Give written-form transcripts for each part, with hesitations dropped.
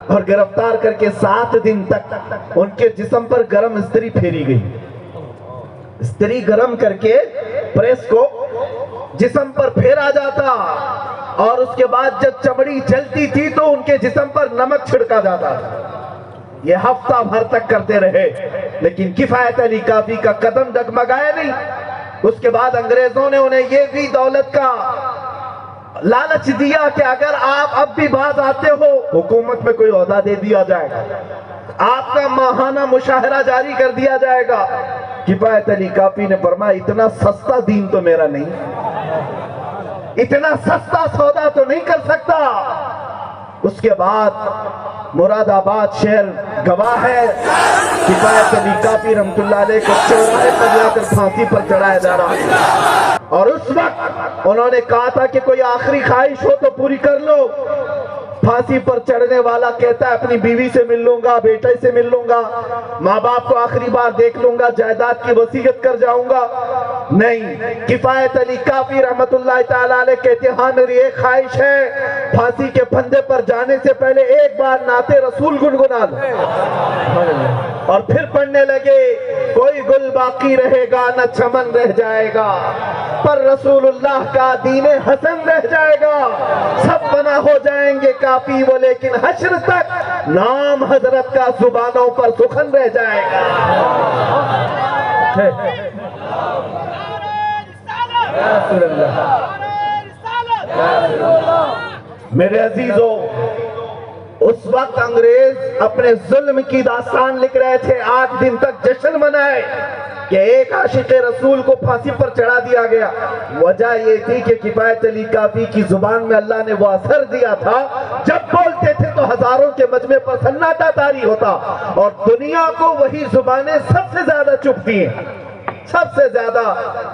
اور گرفتار کر کے 7 دن تک ان کے جسم پر گرم استری پھیری گئی. استری گرم کر کے پریس کو جسم پر پھیرا جاتا اور اس کے بعد جب چمڑی جلتی تھی تو ان کے جسم پر نمک چھڑکا جاتا. یہ ہفتہ بھر تک کرتے رہے لیکن کفایت علی کافی کا قدم ڈگمگایا نہیں. اس کے بعد انگریزوں نے انہیں یہ بھی دولت کا لالچ دیا کہ اگر آپ اب بھی باز آتے ہو حکومت میں کوئی عہدہ دے دیا جائے گا, آپ کا ماہانہ مشاہرہ جاری کر دیا جائے گا. کفایت علی کافی نے فرمایا اتنا سستا دین تو میرا نہیں, اتنا سستا سودا تو نہیں کر سکتا. اس کے بعد مراد آباد شہر گواہ ہے, کفایت علی کافی رحمت اللہ علیہ کو چوراہے پر لا کر پھانسی پر چڑھایا جا رہا ہے. اور اس وقت انہوں نے کہا تھا کہ کوئی آخری خواہش ہو تو پوری کر لو. پھانسی پر چڑھنے والا کہتا ہے اپنی بیوی سے مل لوں گا, بیٹے سے مل لوں گا, ماں باپ کو آخری بار دیکھ لوں گا, جائیداد کی وصیت کر جاؤں گا. نہیں, کفایت علی کافی رحمت اللہ تعالیٰ علیہ کہتے ہیں ہاں میری ایک خواہش ہے, پھانسی کے پھندے پر جانے سے پہلے ایک بار نعت رسول گنگنا لو. اور پھر پڑھنے لگے کوئی گل باقی رہے گا نہ چمن رہ جائے گا, پر رسول اللہ کا دین حسن رہ جائے گا. سب بنا ہو جائیں گے کافی وہ لیکن حشر تک نام حضرت کا زبانوں پر سخن رہ جائے گا. میرے عزیزو, اس وقت انگریز اپنے ظلم کی داستان لکھ رہے تھے. 8 دن تک جشن منائے کہ ایک عاشق رسول کو پھانسی پر چڑھا دیا گیا. وجہ یہ تھی کہ کفایت علی کافی کی زبان میں اللہ نے وہ اثر دیا تھا, جب بولتے تھے تو ہزاروں کے مجمع پر سناٹا طاری ہوتا, اور دنیا کو وہی زبانیں سب سے زیادہ چبھتی ہیں. سب سے زیادہ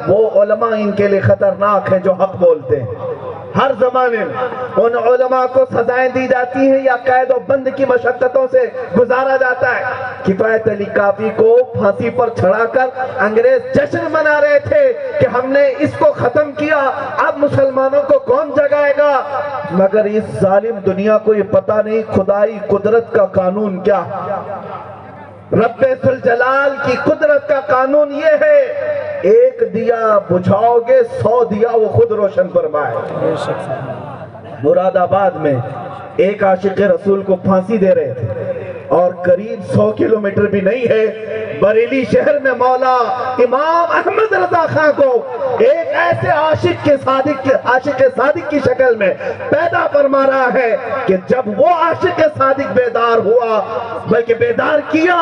وہ علماء ان کے لیے خطرناک ہیں جو حق بولتے ہیں. ہر زمانے میں ان علماء کو سزائیں دی جاتی ہیں یا قید و بند کی مشقتوں سے گزارا جاتا ہے. کفایت علی کافی کو پھانسی پر چڑھا کر انگریز جشن منا رہے تھے کہ ہم نے اس کو ختم کیا, اب مسلمانوں کو کون جگائے گا. مگر اس ظالم دنیا کو یہ پتہ نہیں خدائی قدرت کا قانون کیا. رب ذوالجلال کی قدرت کا قانون یہ ہے, ایک دیا بجھاؤ گے 100 دیا وہ خود روشن فرمائے. مراد آباد میں ایک عاشق رسول کو پھانسی دے رہے تھے اور قریب 100 کلومیٹر بھی نہیں ہے, بریلی شہر میں مولا امام احمد رضا خان کو ایک ایسے عاشق صادق کی شکل میں پیدا فرما رہا ہے کہ جب وہ عاشق صادق بیدار ہوا, بلکہ بیدار کیا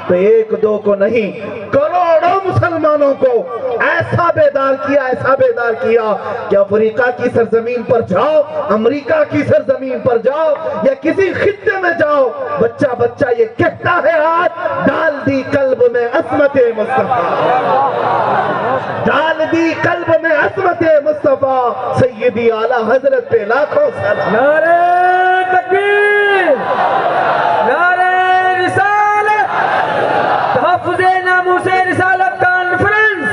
تو 1-2 کو نہیں کروڑوں مسلمانوں کو ایسا بیدار کیا کہ افریقہ کی سرزمین پر جاؤ, امریکہ کی سرزمین پر جاؤ یا کسی خطے میں جاؤ, بچہ یہ کہتا ہے آج ڈال دی قلب میں عظمت مصطفیٰ, ڈال دی قلب میں عظمت مصطفیٰ, سیدی اعلیٰ حضرت پہ لاکھوں سلام. نعرہ تکبیر, نعرہ رسالت, تحفظ ناموس رسالت کانفرنس,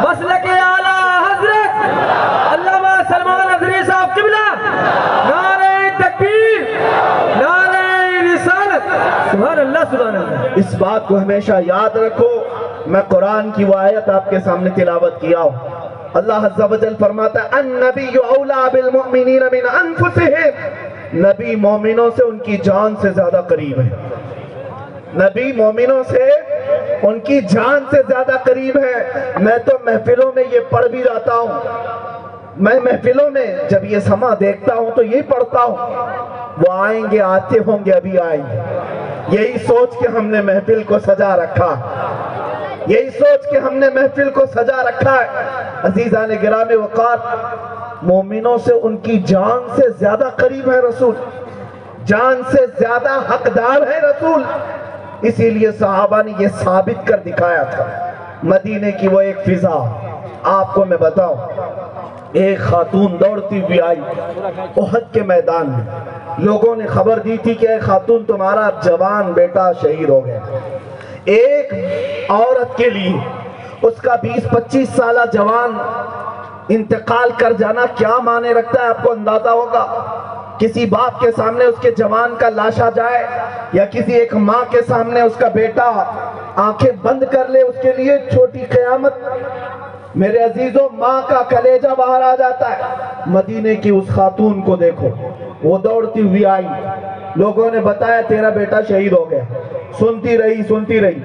مسلک اعلیٰ حضرت علامہ سلمان اظہری صاحب قبلہ. نعرہ تکبیر, نعرہ رسالت. سبحان اللہ, سبحان اللہ. اس بات کو ہمیشہ یاد رکھو. میں قرآن کی وہ آیت آپ کے سامنے تلاوت کیا ہوں. اللہ عز و جل فرماتا ہے النبی اولا بالمؤمنین من انفسہم, نبی مومنوں سے ان کی جان سے زیادہ قریب ہے. نبی مومنوں سے ان کی جان سے زیادہ قریب ہے. میں تو محفلوں میں یہ پڑھ بھی جاتا ہوں, میں محفلوں میں جب یہ سما دیکھتا ہوں تو یہ پڑھتا ہوں وہ آئیں گے, آتے ہوں گے, ابھی آئیں گے. یہی سوچ کے ہم نے محفل کو سجا رکھا, یہی سوچ کے ہم نے محفل کو سجا رکھا ہے. عزیزان گرامی وقار, مومنوں سے ان کی جان سے زیادہ قریب ہے رسول, جان سے زیادہ حقدار ہے رسول. اسی لیے صحابہ نے یہ ثابت کر دکھایا تھا. مدینے کی وہ ایک فضا آپ کو میں بتاؤں, ایک خاتون دوڑتی ہوئی آئی احد کے میدان میں. لوگوں نے خبر دی تھی کہ اے خاتون تمہارا جوان بیٹا شہید ہو گیا. ایک عورت کے لیے اس کا 20-25 سالہ جوان انتقال کر جانا کیا معنی رکھتا ہے آپ کو اندازہ ہوگا. کسی باپ کے سامنے اس کے جوان کا لاشا جائے یا کسی ایک ماں کے سامنے اس کا بیٹا آنکھیں بند کر لے، اس کے لیے چھوٹی قیامت۔ میرے عزیزوں، ماں کا کلیجہ باہر آ جاتا ہے۔ مدینے کی اس خاتون کو دیکھو، وہ دوڑتی ہوئی آئی، لوگوں نے بتایا تیرا بیٹا شہید ہو گیا۔ سنتی رہی،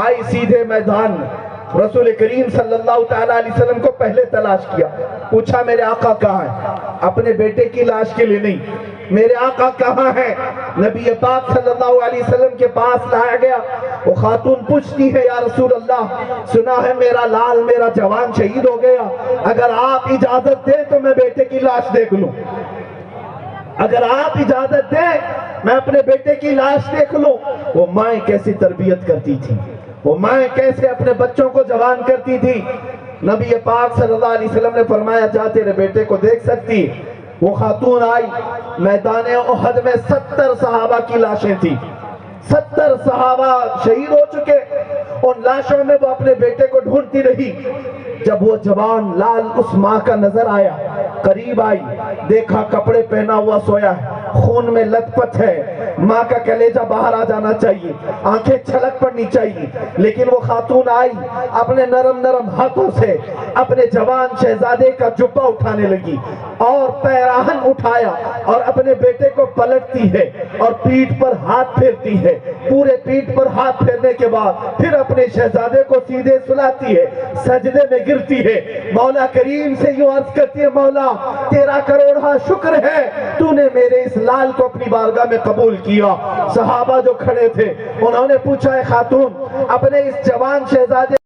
آئی سیدھے میدان میں، رسول کریم صلی اللہ تعالیٰ علیہ وسلم کو پہلے تلاش کیا، پوچھا میرے آقا کہاں ہے؟ اپنے بیٹے کی لاش کے لیے نہیں، میرے آقا کہاں ہے؟ نبی پاک صلی اللہ علیہ وسلم کے پاس لایا گیا۔ وہ خاتون پوچھتی ہے، یا رسول اللہ، سنا ہے میرا لال، میرا جوان شہید ہو گیا، اگر آپ اجازت دیں تو میں بیٹے کی لاش دیکھ لوں، اگر آپ اجازت دیں میں اپنے بیٹے کی لاش دیکھ لوں۔ وہ مائیں کیسی تربیت کرتی تھی، وہ مائیں کیسے اپنے بچوں کو جوان کرتی تھی۔ نبی پاک صلی اللہ علیہ وسلم نے فرمایا جا تیرے بیٹے کو دیکھ سکتی۔ وہ خاتون آئی، میدان احد میں 70 صحابہ کی لاشیں تھی، 70 صحابہ شہید ہو چکے، ان لاشوں میں وہ اپنے بیٹے کو ڈھونڈتی رہی۔ جب وہ جوان لال اس ماں کا نظر آیا، قریب آئی، دیکھا کپڑے پہنا ہوا سویا ہے، خون میں لت پت ہے، ماں کا کلیجہ باہر آ جانا چاہیے، آنکھیں چھلک پڑنی چاہیے، لیکن وہ خاتون آئی، اپنے نرم نرم ہاتھوں سے اپنے جوان شہزادے کا جبہ اٹھانے لگی اور پیراہن اٹھایا اور اپنے بیٹے کو پلٹتی ہے اور پیٹھ پر ہاتھ پھیرتی ہے۔ پورے پیٹھ پر ہاتھ پھیرنے کے بعد پھر اپنے شہزادے کو سیدھے سلاتی ہے، سجدے میں گرتی ہے، مولا کریم سے یوں عرض کرتی ہے، مولا تیرا کروڑا شکر ہے تو نے میرے اس لال کو اپنی بارگاہ میں قبول کیا۔ صحابہ جو کھڑے تھے انہوں نے پوچھا، اے خاتون، اپنے اس جوان شہزادے